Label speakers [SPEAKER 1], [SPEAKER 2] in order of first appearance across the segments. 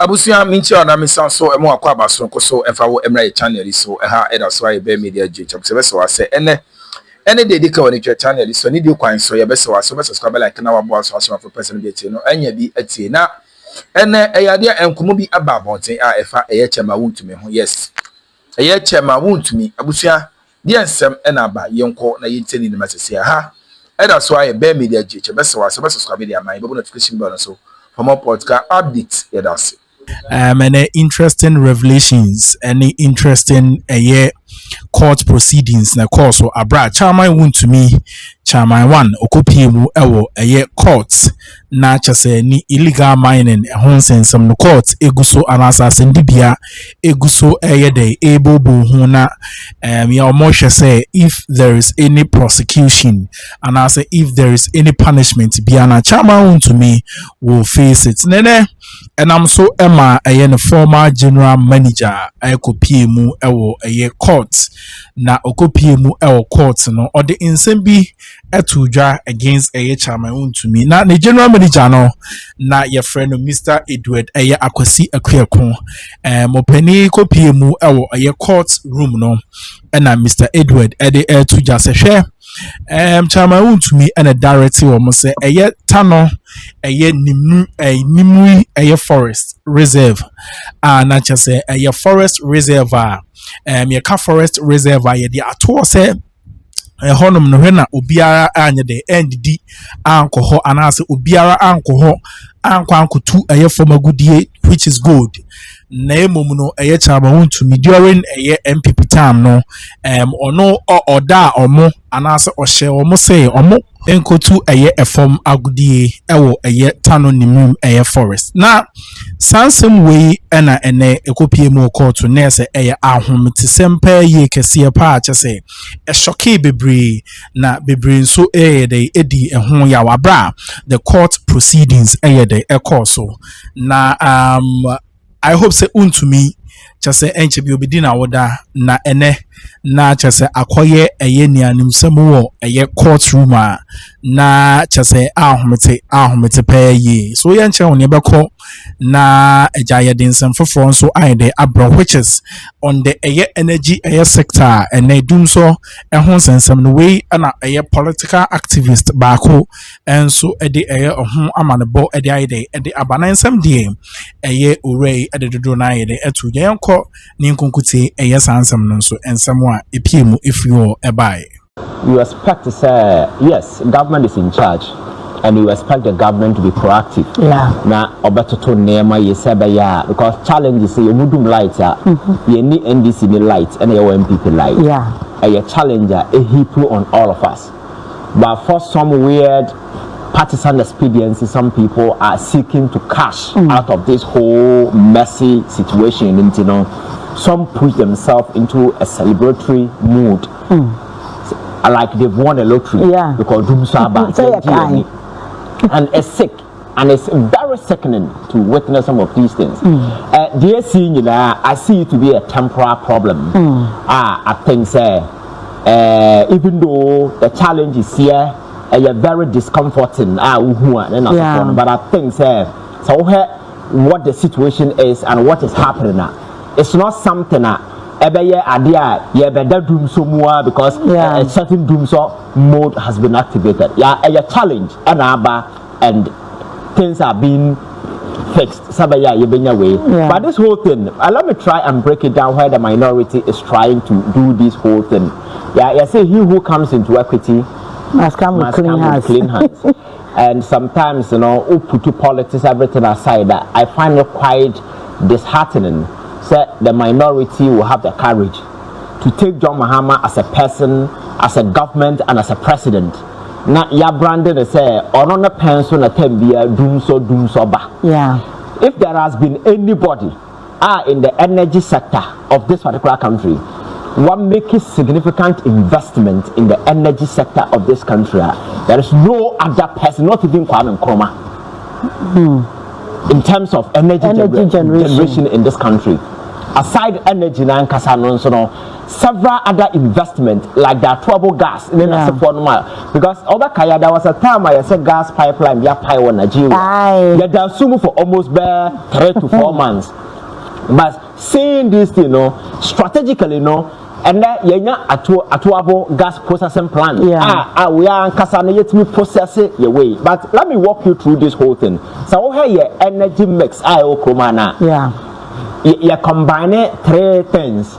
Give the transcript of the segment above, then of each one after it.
[SPEAKER 1] Abusia minchi ona misan so emu akwa abaso nko so emfa wo emra channel so ha eda so aye be media je chap se be so ase ene de dika woni channel so ni di kwan so ye be so ase be subscribe like na wabo so ase for person be tie no anya bi atie na ene eyade enkomo bi aba abonten a efa eye chema Wontumi ho yes eye chema Wontumi abusia di ensem ena aba yenko na yenteni ni masese ha eda so aye be media je chap be so ase be subscribe dia man be notification bell so for more podcast updates eda so
[SPEAKER 2] any interesting revelations, any interesting court proceedings na court so abra chairman Wontumi chairman one okopiemu ewo court na chase ni illegal mining ehonsensem no court eguso anasase ndibia eguso dey ebobo hu na ya omoshe say if there is any prosecution and I say if there is any punishment biana chairman Wontumi will face it nene. And I'm so Emma the former general manager Okopiemu ewo court na Okopiemu ewo court no or the insembi etudwa against chairman Wontumi na the general manager no na your friend Mr. Edward akwasi akwiakon mopani Okopiemu ewo court room no and Mr. Edward etudwa se hwe chairman Wontumi and a director wo say tano nimri forest reserve na chase forest reservoir ka forest reservoir ye di ato se honum no hwe na obiara anye de ndidi ankoho anase obiara ankoho ankotu fomagudie which is good na emom no chairman Wontumi during MPP time no ono oda omo anase ohye omo say omo enkotu efom agudie ewo tano nimum forest na sansem we na ene Ekopiemu court na se ahomete sempa ye kese pa a chese shocky bebre na bebre nso de edi ehon ya wabra the court proceedings de so na I hope say Wontumi chase enche bi obidi na woda na ene na chase akoye nianim semo wo courtroom na chase ahomete paye so ye nche woni beko na ejaye den sem foforo so ayde abro which is on the energy sector and they do so ehon sensem no way na political activist baako and so ede ohun amanebo ede ayde ede abanansem die orey ede dodo na ayde etu yenko ni nkonkuti sansem no so ensem a epiemu ifrio ebai.
[SPEAKER 3] You expect to say yes, government is in charge and you expect the government to be proactive.
[SPEAKER 4] Yeah.
[SPEAKER 3] Na obatoto nema yesebe ya because challenges say you mudum light ya you need NDC ni light and your MPP light.
[SPEAKER 4] Yeah.
[SPEAKER 3] A challenger a heap on all of us. But for some weird partisan expediency, some people are seeking to cash out of this whole messy situation. And, you know, some push themselves into a celebratory mood. Like they've won a lottery.
[SPEAKER 4] Yeah.
[SPEAKER 3] Because and it's sick. And it's very sickening to witness some of these things. Dear seeing you know, I see it to be a temporal problem. I think even though the challenge is here, very discomforting. But I think so what the situation is and what is happening now, it's not something doom so more because a certain doom so mode has been activated. A challenge and things are being fixed. But this whole thing, let me try and break it down where the minority is trying to do this whole thing. I say he who comes into equity
[SPEAKER 4] must come with clean hands.
[SPEAKER 3] And sometimes, you know, put politics, everything aside, I find it quite disheartening. So the minority will have the courage to take John Mahama as a person, as a government, and as a president. Now, ya branded and say, or on a pension at doom so ba.
[SPEAKER 4] Yeah.
[SPEAKER 3] If there has been anybody in the energy sector of this particular country, one making significant investment in the energy sector of this country, there is no other person, not even Akroma, in terms of energy generation in this country. aside energy na nkasa no nso no several other investment like that trouble gas in the support normal because over kaya there was a time I said gas pipeline ya pipe in Nigeria they done sumo for almost 3 to 4 months but seeing this thing strategically and then yenya atuabo gas processing plant we are nkasa na yet we process it your way but let me walk you through this whole thing so we have your energy mix Akroma na you combine 3 things.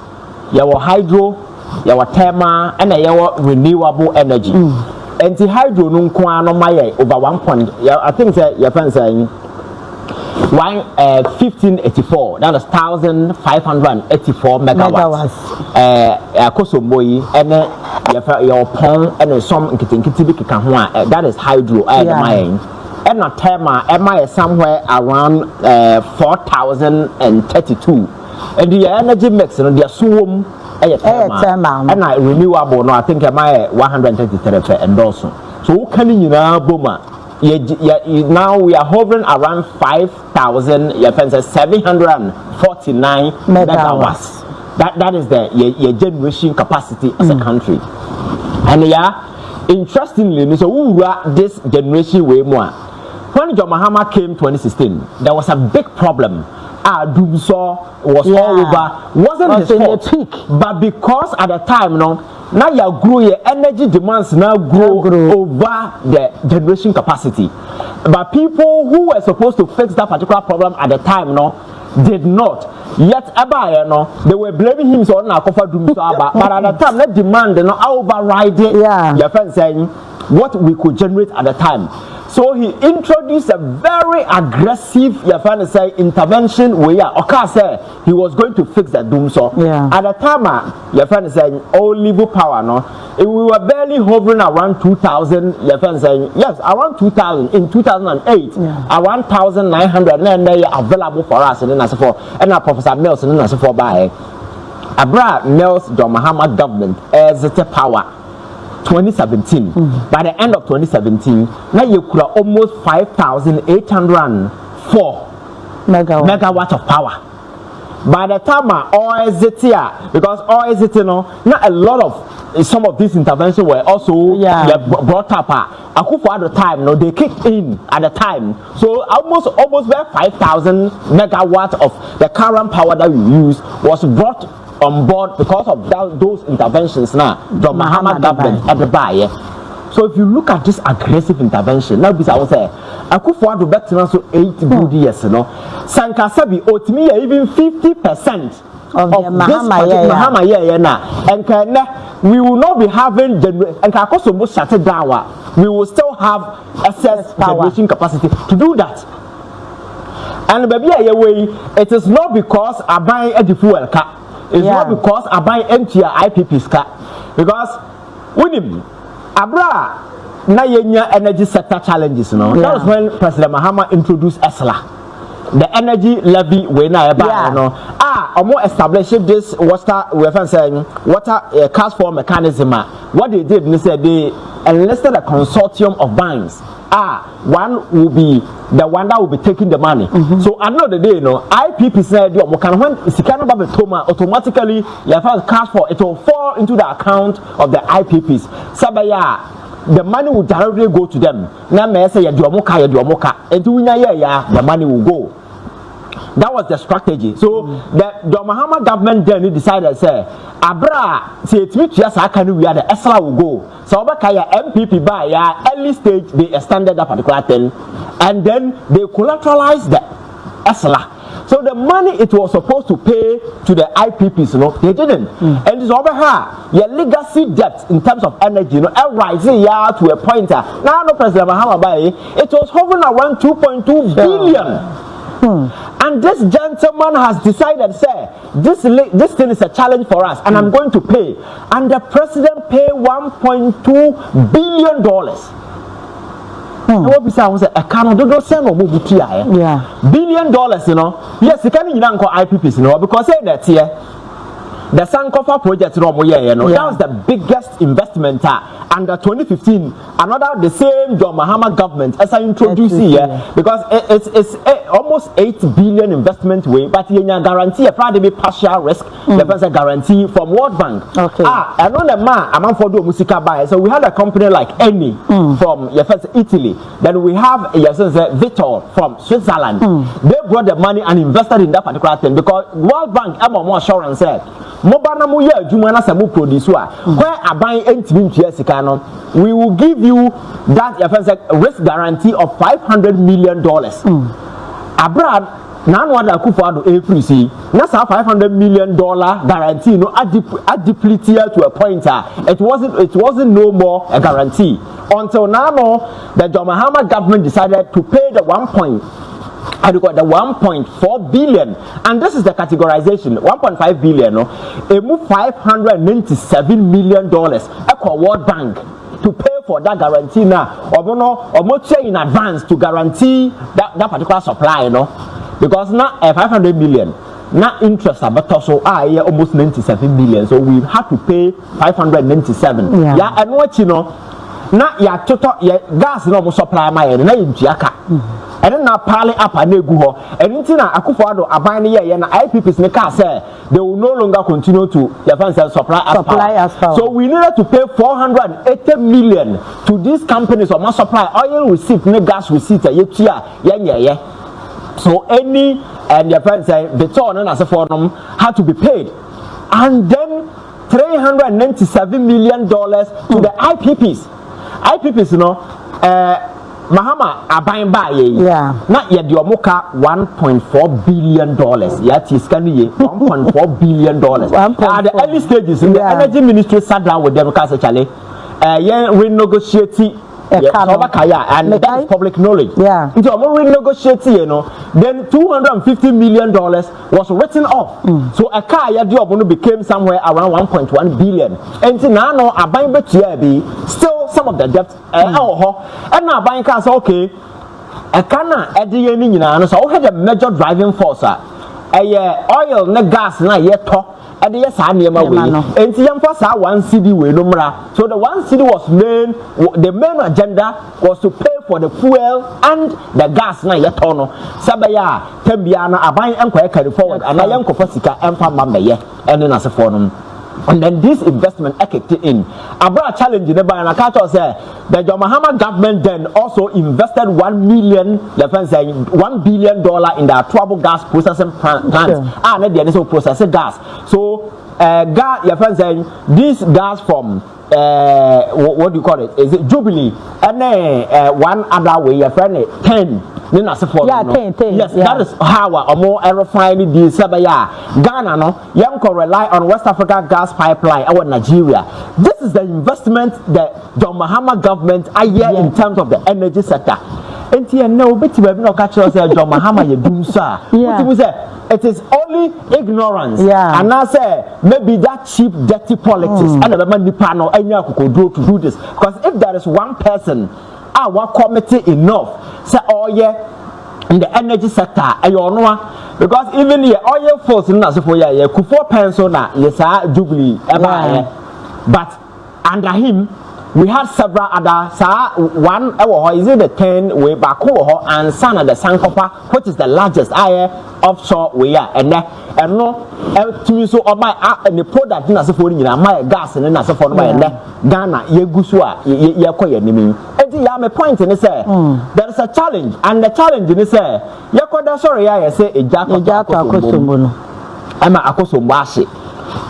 [SPEAKER 3] Your hydro, your thermal, and your renewable energy. And the hydro no over 1 point. I think your friend saying 1584. That is 1,584 megawatts. Kosomoyi and your pond and some that is hydro. And a thermal, am somewhere around 4,032. And the energy mix, they are so and I renewable. No, I think am I 133 and also. So can you now boomer? Now we are hovering around 5,749 megawatts. That is the your generation capacity as a country. And interestingly, so this generation way more. When John Mahama came 2016, there was a big problem. Doomsaw was all over. Wasn't his fault, but because at the time, now you grow your energy demands now grow over the generation capacity. But people who were supposed to fix that particular problem at the time, did not. Yet, they were blaming him so now for Doomsaw. But at the time, that demand overriding. Your friend saying what we could generate at the time. So he introduced a very aggressive, intervention where said he was going to fix the Doomsaw. At the time, your friend is saying, all level power, we were barely hovering around 2,000. Your friend saying, yes, around 2,000 in 2008, around 1,900, and they are available for us. And then as for Professor Mills, and then as for by Abra Mills, John Mahama government as the power. 2017. By the end of 2017, now you could have almost 5,804 megawatts of power. By the time because not a lot of some of these interventions were also brought up. At the time, they kicked in at the time. So almost 5,000 megawatts of the current power that we use was brought on board because of those interventions now the Mahama government at the buy. So if you look at this aggressive intervention, now I will say Akufo-Addo back to 8 good years, Sankasabi Otimi even 50% of this Mahama and we will not be having and Kakosomo shut it down. We will still have excess generation capacity to do that. And baby, it is not because I buy a fuel car. It's not because I buy empty IPP's car. Because with him, Abra na yenya energy sector challenges, That was when President Mahama introduced ESLA. The energy levy when I buy, more established this water cash for mechanism. What they did, they said they enlisted a consortium of banks. One will be the one that will be taking the money. So at the end of the day, IPP said when automatically your cash for it will fall into the account of the IPPs. Sabaya, the money will directly go to them. Now may say and the money will go. That was the strategy. So the Mahama government then decided say Abra say it means yes I can we are the ESLA will go. So Obakaya MPP by early stage they extended that particular thing and then they collateralized the ESLA. So the money it was supposed to pay to the IPPs, they didn't. And it's over here, your legacy debt in terms of energy, rising to a point. Now, President Mahama it was hovering around 2.2 billion. And this gentleman has decided, say, this thing is a challenge for us, and I'm going to pay. And the president paid $1.2 billion. What we say was a Canada send or move $1 billion, Yes, you can't even call IPPs, because say that here. the Sankofa project that was the biggest investment under 2015. Another the same John Mahama government as I introduced here, because it's almost 8 billion investment way, but you guarantee a Friday partial risk. There's a guarantee from World Bank. Okay. I know the man I'm for do musica buy. So we had a company like Eni from Italy. Then we have Victor from Switzerland. They brought the money and invested in that particular thing because World Bank more assurance said Mobana muya jumana samu produce where I buy we will give you that risk guarantee of $500 million. Abroad, Nanwada Kufado APC, that's a $500 million guarantee, no, at depleted to a point. It wasn't no more a guarantee. Until now, the John Mahama government decided to pay the 1.4 billion, and this is the categorization. 1.5 billion, no, it moved $597 million equal World Bank to pay for that guarantee now, or more in advance to guarantee that particular supply, because now 500 million, now interest about also almost 97 million, so we have to pay 597. Yeah, and what now your total gas no supply my na yintuaka. And then now pile up and go and until Akufo-Addo aban ye na IPPs ne car say they will no longer continue to supply as well. So we needed to pay 480 million to these companies or must supply oil receipt, ne gas receipt so any and your friends say the toll and as a forum had to be paid, and then $397 million to the IPPs, Mahama abain ba ye na ye de omoka $1.4 billion yet is $1.4 billion at the early stages in the energy ministry sat down with them because actually renegotiate and that is public knowledge. Into renegotiate, then $250 million was written off. So a car became somewhere around 1.1 billion. And now a buying be still some of the debt and now buying cars okay. A canna at the end, so had a major driving force. Oil, ne gas, na yet talk. And yes, I near my way. And the one city way numera. So the one city was the main agenda was to pay for the fuel and the gas na yet tono. Sabaya, Tembiana, a buying and carry forward, and I am Kopasika and Pambaye, and then as a forum. And then this investment kicked in. I brought a challenge in the buy and I can't say the John Mahama government then also invested $1 billion in the trouble gas processing plants. And then they process gas. So gas, your friend saying this gas from what do you call it? Is it Jubilee? And then one other way, your friend 10. Yes, that is how a more refining the Sabaya. Ghana, no, young can rely on West Africa gas pipeline, our Nigeria. This is the investment that John Mahama government in terms of the energy sector. And here, no, but you have no catch us, John Mahama, you do, sir. It is only ignorance. And I say, maybe that cheap, dirty politics, and the money panel, and you could do to do this. Because if there is one person, our committee enough say in the energy sector because even the oil force na so for ya Kufuor pencil na yes Jubilee but under him we had several other one is it the 10 way back and Sana the Sankofa, which is the largest offshore way and no to me so my and the product na so for my gas and na so for my Ghana yegusua yekoye nimi. My point in say there is a challenge, and the challenge in say yekoda sorry I say ejato akosombo ama akosombo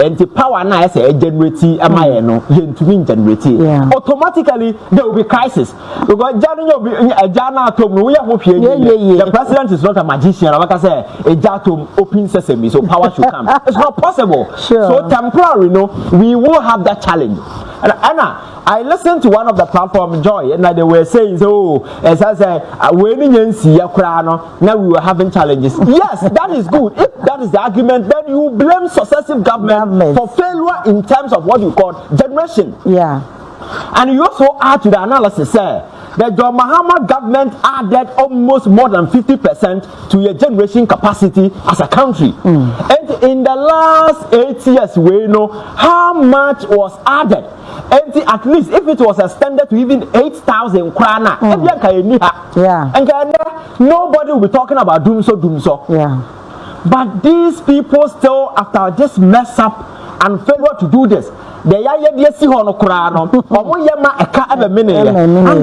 [SPEAKER 3] and the power na say generate amaye no yentumi generate automatically there will be crisis because jana atom no we are the president is not a magician like I say ejato open sesame so power should come. It's not possible. So temporarily we will have that challenge. And Anna, I listened to one of the platform Joy, and they were saying, as I said, now we were having challenges. Yes, that is good. If that is the argument, then you blame successive government for failure in terms of what you call generation. And you also add to the analysis, the John Mahama government added almost more than 50% to your generation capacity as a country. And in the last 8 years, we know how much was added. And at least if it was extended to even 8,000 krana,
[SPEAKER 4] yeah,
[SPEAKER 3] and nobody will be talking about doom so.
[SPEAKER 4] Yeah.
[SPEAKER 3] But these people still, after this mess up and failure to do this, and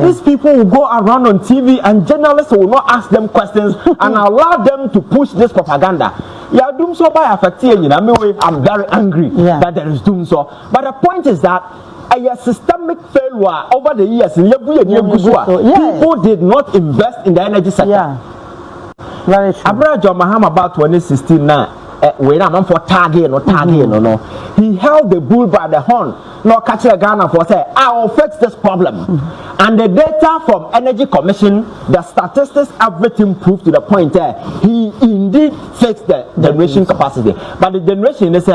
[SPEAKER 3] these people will go around on TV and journalists will not ask them questions and allow them to push this propaganda. Yeah, doom so by affecting, I'm very angry that there is doom so. But the point is that a systemic failure over the years, people did not invest in the energy sector.
[SPEAKER 4] Yeah. Very true.
[SPEAKER 3] Abraham John Mahama about 2016 now. When I'm for target, no. He held the bull by the horn. No catch a Ghana for say, I will fix this problem. And the data from Energy Commission, the statistics, everything proved to the point there. He indeed fixed the generation capacity. But the generation is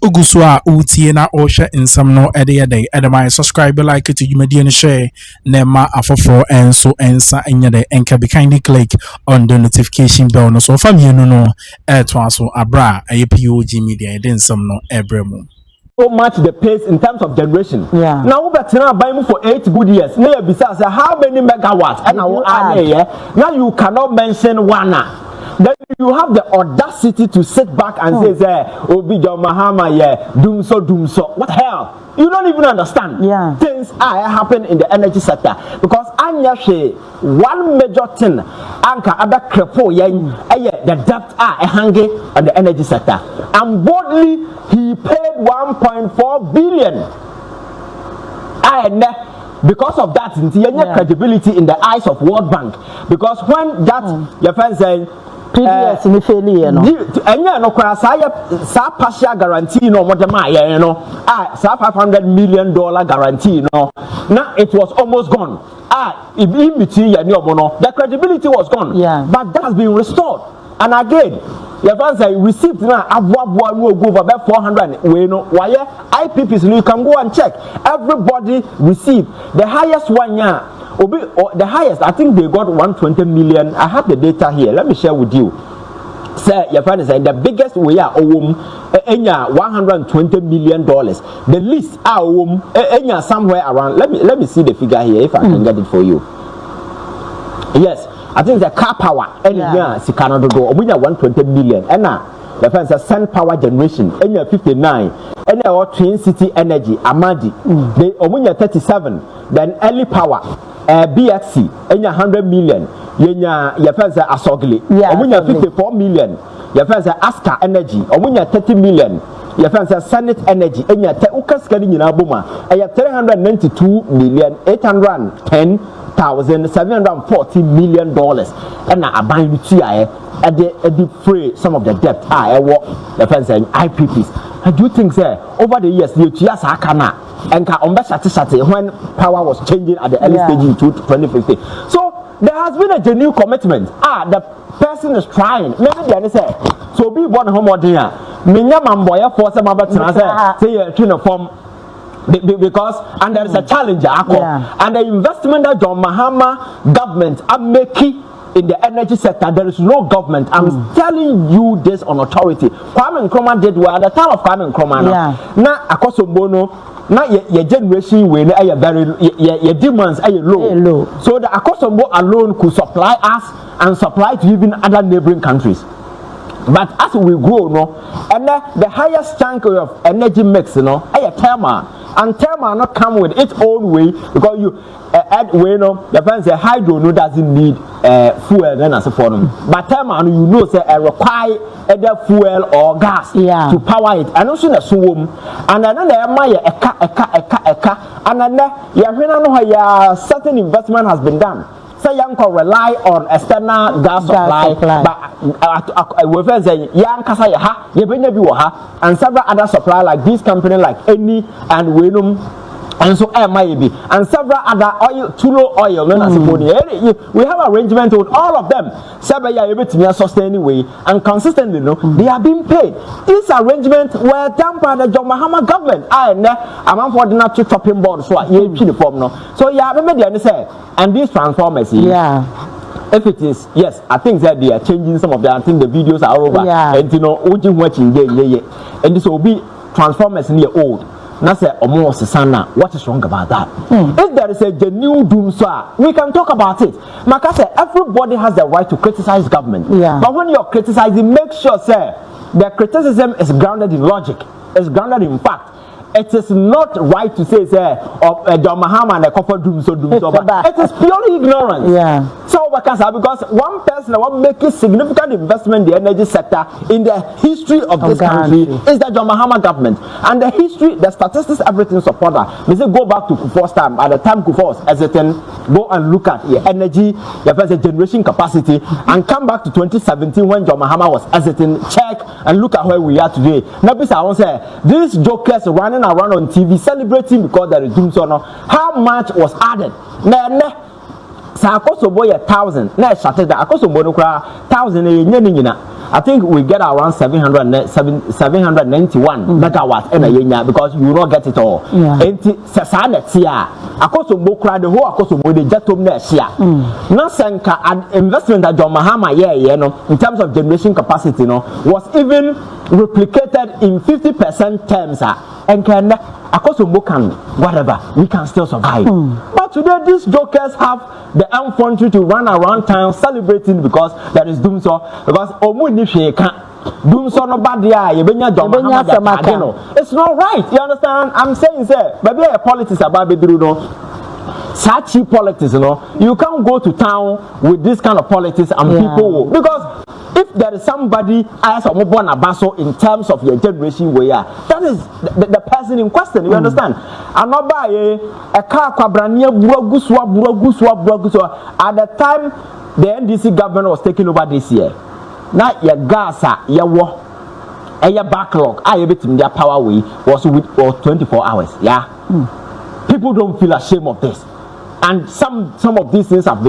[SPEAKER 2] Uguswa Utiena Osha in some no eddy day. Edamai subscribe, like it to you, median share, Nema after and so and sa in your day, and can be kindly click on the notification bell. No, so from you no air transfer abra a POG media, then some no ebremo.
[SPEAKER 3] So much the pace in terms of generation.
[SPEAKER 4] Yeah.
[SPEAKER 3] Now we better buy for 8 good years. Now besides how many megawatts and now you cannot mention one. Then you have the audacity to sit back and say, Obi John Mahama, doom so. What the hell? You don't even understand.
[SPEAKER 4] Yeah.
[SPEAKER 3] Things are happening in the energy sector because one major thing, anka other crepo the debt are hanging on the energy sector. And boldly he paid 1.4 billion. Because of that, credibility in the eyes of World Bank. Because when that your friend saying
[SPEAKER 4] PDS in the failure,
[SPEAKER 3] partial guarantee $500 million guarantee now it was almost gone. In between the credibility was gone.
[SPEAKER 4] Yeah. But
[SPEAKER 3] that has been restored. And again, your fans say received now go over about 400. Why IPPs you can go and check. Everybody received the highest one year. The highest, I think they got 120 million. I have the data here. Let me share with you. Say your friend is saying the biggest we are $120 million. The least are somewhere around. Let me see the figure here if I can get it for you. Yes, I think the car power Canada do 120 million. And now the friend says sun power generation 59. And our Twin City Energy Amadi they 37. Then early power BXC 100 million. Your friend says Asogli 54 million. Your friend says Aska Energy 30 million. Your friend says Senate Energy and your Ukaskani in Abuma 392 million 810,740 million dollars. And I buy you at the free some of the debt. I work the friend saying IPPs. I do think sir over the years the Chias Akana and when power was changing at the early stage in 2015. So there has been a genuine commitment. The person is trying. Maybe they say so be one homogeneous. Minya mamboya for some about say you're form because and there is a challenge and the investment that John Mahama government are making in the energy sector, there is no government. I'm telling you this on authority. Kwame Akroma did well at the time of Kwame Akroma. Now, Akosombono, now your generation will very your demands are low. So the Akosombo alone could supply us and supply to even other neighboring countries. But as we grow, and the highest chunk of energy mix, thermal, and thermal not come with its own way because you add the fans say hydro doesn't need fuel then as a form. But thermal say require either fuel or gas to power it. And also the swim, and then there eka, and then certain investment has been done. So young can rely on external gas supply, but we say young kasa yaha, and several other supply like this company like Eni and Wenum and so maybe and several other oil, Tulo oil, we have arrangement with all of them. Several years able to sustain way and consistently, they are being paid. These arrangements were done by the John Mahama government. I'm for the not to chopping board, so I the form no. So remember the say and these transformers if it is, yes, I think that they are changing some of them. I think the videos are all over.
[SPEAKER 4] Yeah.
[SPEAKER 3] And you know, watching and this will be transformers in the old. Now say almost sana. What is wrong about that? If there is a genuine doom, sir, we can talk about it. Maka say everybody has the right to criticize government.
[SPEAKER 4] Yeah.
[SPEAKER 3] But when you're criticizing, make sure, sir, the criticism is grounded in logic. It's grounded in fact. It is not right to say, John Mahama and a couple doom so. It is purely ignorance.
[SPEAKER 4] Yeah.
[SPEAKER 3] So because one person will make a significant investment in the energy sector in the history of this country is the John Mahama government. And the history, the statistics, everything support that. We say go back to Kufuor's time. At the time Kufuor was hesitant, go and look at your energy, your generation capacity, and come back to 2017 when John Mahama was hesitant, check and look at where we are today. Now, I want to say, these jokers running around on TV celebrating because there is doom so now. How much was added? Sakosobo 1,000. Na shattered that Akosobo no kra 1,000 I think we get around 791 megawatts because you will not get it all. And Akosobo kra the whole Akosobo the jetom na share. Na senka an investment that John Mahama in terms of generation capacity was even replicated in 50% terms and can Akosobo can whatever we can still survive. But today these jokers have the infantry to run around town celebrating because there is doom so because doom so no bad it's not right, you understand? I'm saying sir maybe a politics about such cheap politics, you can't go to town with this kind of politics and people because if there is somebody as a born abaso in terms of your generation where that is the person in question, you understand? And not by a car quabrania at the time the NDC government was taking over this year. Now your gas your war your backlog their power way was with for 24 hours. People don't feel ashamed of this. And some of these things have been